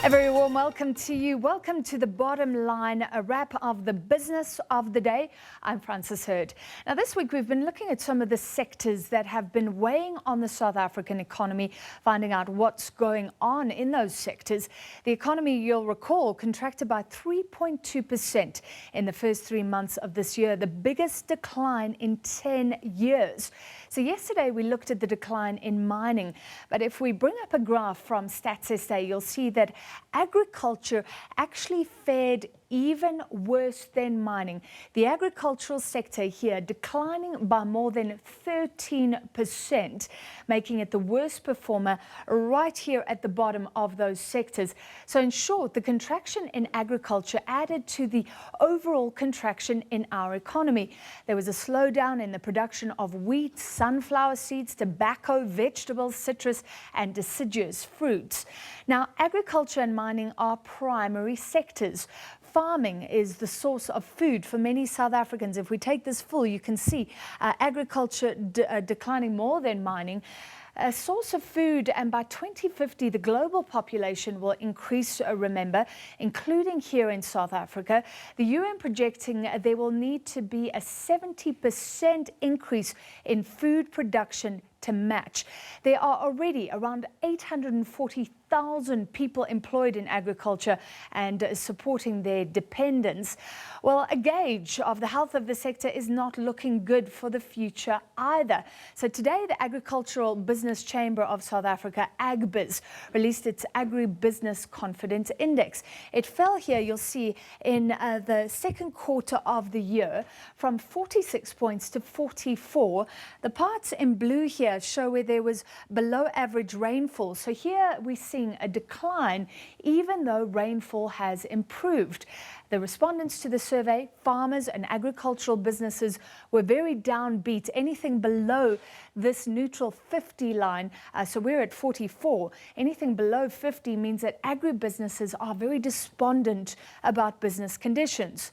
A very warm welcome to you. Welcome to the Bottom Line, a wrap of the business of the day. I'm Frances Hurd. Now, this week we've been looking at some of the sectors that have been weighing on the South African economy, finding out what's going on in those sectors. The economy, you'll recall, contracted by 3.2% in the first 3 months of this year, the biggest decline in 10 years. So yesterday we looked at the decline in mining, but if we bring up a graph from Stats SA, you'll see that agriculture actually fared even worse than mining. The agricultural sector here declining by more than 13%, making it the worst performer right here at the bottom of those sectors. So in short, the contraction in agriculture added to the overall contraction in our economy. There was a slowdown in the production of wheat, sunflower seeds, tobacco, vegetables, citrus, and deciduous fruits. Now, agriculture and mining are primary sectors. Farming is the source of food for many South Africans. If we take this full, you can see agriculture declining more than mining. A source of food, and by 2050 the global population will increase, remember, including here in South Africa. The UN projecting there will need to be a 70% increase in food production to match. There are already around 840,000 people employed in agriculture and supporting their dependents. Well, a gauge of the health of the sector is not looking good for the future either. So today, the Agricultural Business Chamber of South Africa, Agbiz, released its Agribusiness Confidence Index. It fell here, you'll see, in the second quarter of the year from 46 points to 44. The parts in blue here show where there was below average rainfall. So here we're seeing a decline even though rainfall has improved. The respondents to the survey, farmers and agricultural businesses, were very downbeat. Anything below this neutral 50 line, so we're at 44, anything below 50 means that agribusinesses are very despondent about business conditions.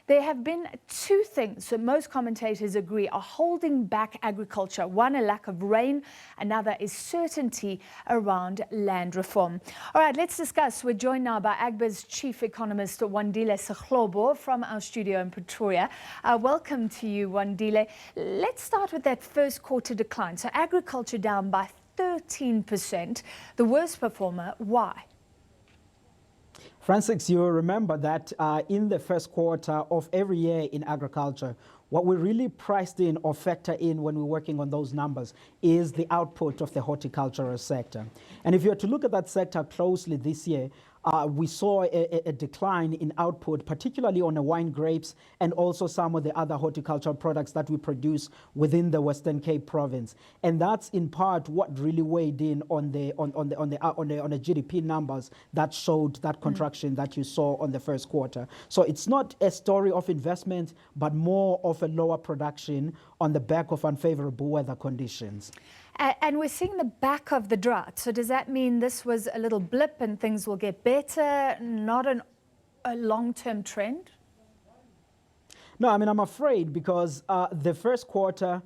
There have been two things that most commentators agree are holding back agriculture. One, a lack of rain. Another is certainty around land reform. All right, let's discuss. We're joined now by Agbiz Chief Economist Wandile Sihlobo from our studio in Pretoria. Welcome to you, Wandile. Let's start with that first quarter decline. So agriculture down by 13%, the worst performer. Why? Francis, you remember that in the first quarter of every year in agriculture, what we really priced in or factor in when we're working on those numbers is the output of the horticultural sector. And if you were to look at that sector closely this year, we saw a decline in output, particularly on the wine grapes and also some of the other horticultural products that we produce within the Western Cape province. And that's in part what really weighed in on the GDP numbers that showed that contraction that you saw on the first quarter. So it's not a story of investment, but more of a lower production on the back of unfavorable weather conditions. And we're seeing the back of the drought. So does that mean this was a little blip and things will get better, not a long-term trend? No, I mean, I'm afraid because the first quarter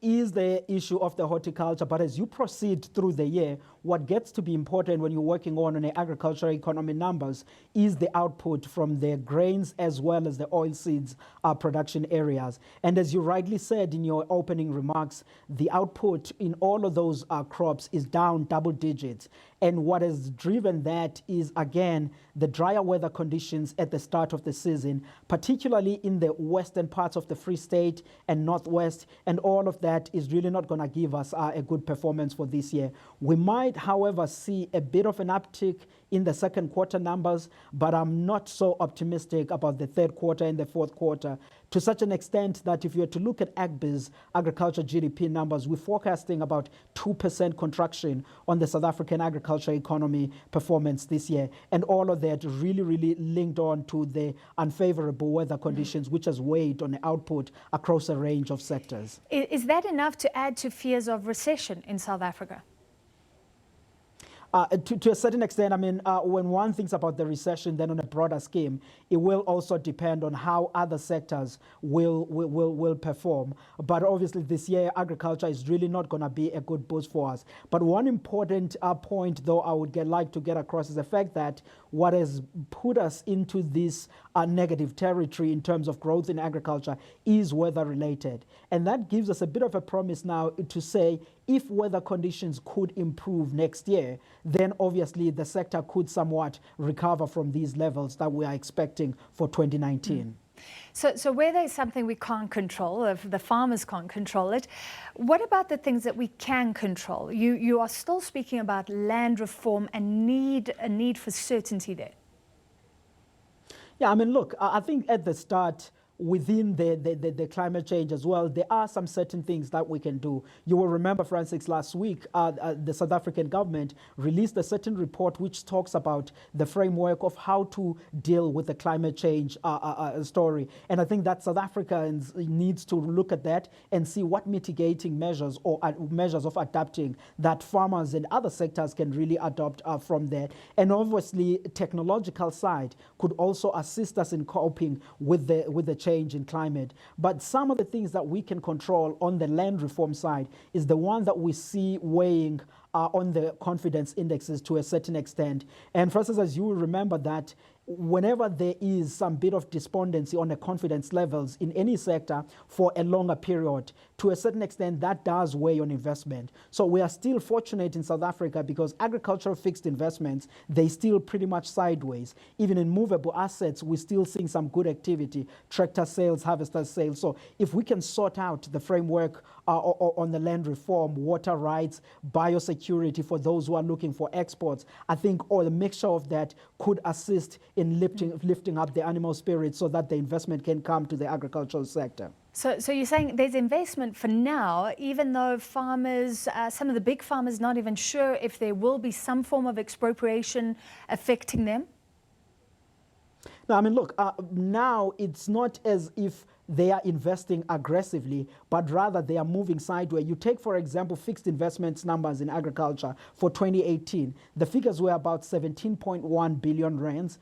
is the issue of the horticulture, but as you proceed through the year, what gets to be important when you're working on the agricultural economy numbers is the output from the grains as well as the oilseeds production areas. And as you rightly said in your opening remarks, the output in all of those crops is down double digits. And what has driven that is, again, the drier weather conditions at the start of the season, particularly in the western parts of the Free State and Northwest, and all of that is really not going to give us a good performance for this year. We might, however, see a bit of an uptick in the second quarter numbers, but I'm not so optimistic about the third quarter and the fourth quarter, to such an extent that if you were to look at Agbiz agriculture GDP numbers, we're forecasting about 2% contraction on the South African agriculture economy performance this year. And all of that really linked on to the unfavorable weather conditions, which has weighed on the output across a range of sectors. Is that enough to add to fears of recession in South Africa? To a certain extent, I mean, when one thinks about the recession, then on a broader scheme, it will also depend on how other sectors will perform. But obviously, this year, agriculture is really not going to be a good boost for us. But one important point, though, I would like to get across is the fact that what has put us into this negative territory in terms of growth in agriculture is weather-related. And that gives us a bit of a promise now to say if weather conditions could improve next year, then obviously the sector could somewhat recover from these levels that we are expecting for 2019. So where there's something we can't control, if the farmers can't control it, what about the things that we can control? You are still speaking about land reform and a need for certainty there. Yeah, I mean, look, I think at the start, within the climate change as well, there are some certain things that we can do. You will remember, Francis, last week, the South African government released a certain report which talks about the framework of how to deal with the climate change story. And I think that South Africans needs to look at that and see what mitigating measures or measures of adapting that farmers and other sectors can really adopt from there. And obviously, technological side could also assist us in coping with the change in climate. But some of the things that we can control on the land reform side is the one that we see weighing on the confidence indexes to a certain extent. And for instance, as you will remember that whenever there is some bit of despondency on the confidence levels in any sector for a longer period, to a certain extent, that does weigh on investment. So we are still fortunate in South Africa because agricultural fixed investments, they still pretty much sideways. Even in movable assets, we're still seeing some good activity, tractor sales, harvester sales. So if we can sort out the framework on the land reform, water rights, biosecurity for those who are looking for exports, I think the mixture of that could assist in lifting up the animal spirit so that the investment can come to the agricultural sector. So you're saying there's investment for now, even though farmers, some of the big farmers, not even sure if there will be some form of expropriation affecting them? No, I mean, look, now it's not as if they are investing aggressively, but rather they are moving sideways. You take, for example, fixed investments numbers in agriculture for 2018. The figures were about 17.1 billion rands,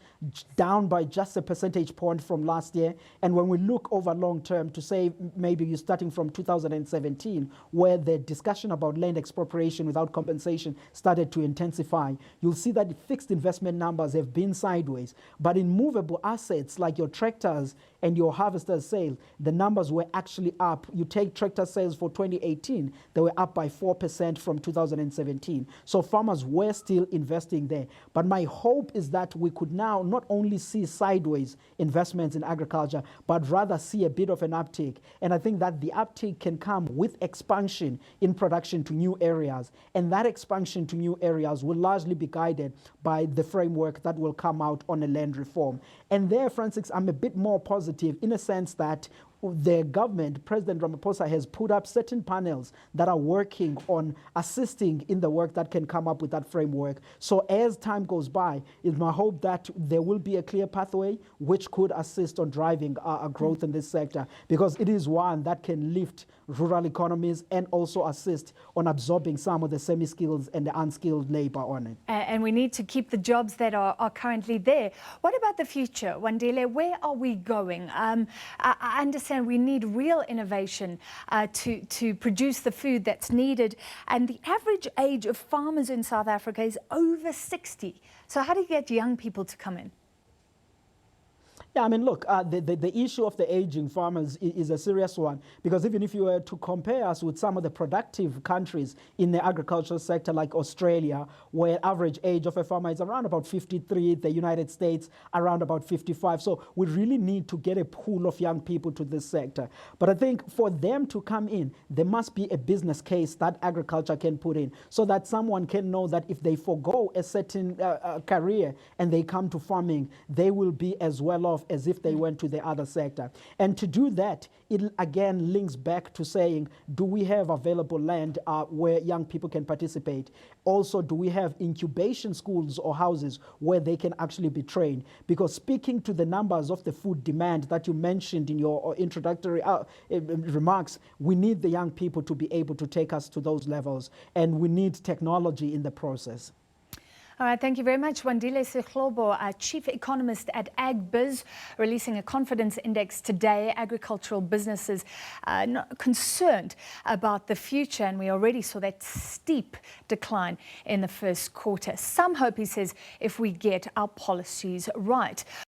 down by just a percentage point from last year. And when we look over long term to say maybe you're starting from 2017, where the discussion about land expropriation without compensation started to intensify, you'll see that the fixed investment numbers have been sideways. But in movable assets like your tractors and your harvesters sales, the numbers were actually up. You take tractor sales for 2018, they were up by 4% from 2017. So farmers were still investing there. But my hope is that we could now not only see sideways investments in agriculture, but rather see a bit of an uptick. And I think that the uptick can come with expansion in production to new areas. And that expansion to new areas will largely be guided by the framework that will come out on a land reform. And there, Francis, I'm a bit more positive in a sense that the government, President Ramaphosa, has put up certain panels that are working on assisting in the work that can come up with that framework. So as time goes by, it's my hope that there will be a clear pathway which could assist on driving growth in this sector, because it is one that can lift rural economies and also assist on absorbing some of the semi-skilled and the unskilled labor on it. And we need to keep the jobs that are currently there. What about the future, Wandile? Where are we going? I understand we need real innovation to produce the food that's needed. And the average age of farmers in South Africa is over 60. So how do you get young people to come in? Yeah, I mean, look, the issue of the aging farmers is a serious one, because even if you were to compare us with some of the productive countries in the agricultural sector like Australia, where average age of a farmer is around about 53, the United States around about 55. So we really need to get a pool of young people to this sector. But I think for them to come in, there must be a business case that agriculture can put in so that someone can know that if they forgo a certain career and they come to farming, they will be as well off as if they went to the other sector. And to do that, it again links back to saying, do we have available land where young people can participate? Also, do we have incubation schools or houses where they can actually be trained? Because speaking to the numbers of the food demand that you mentioned in your introductory remarks, we need the young people to be able to take us to those levels, and we need technology in the process. All right, thank you very much. Wandile Sihlobo, Chief Economist at Agbiz, releasing a confidence index today. Agricultural businesses concerned about the future, and we already saw that steep decline in the first quarter. Some hope, he says, if we get our policies right.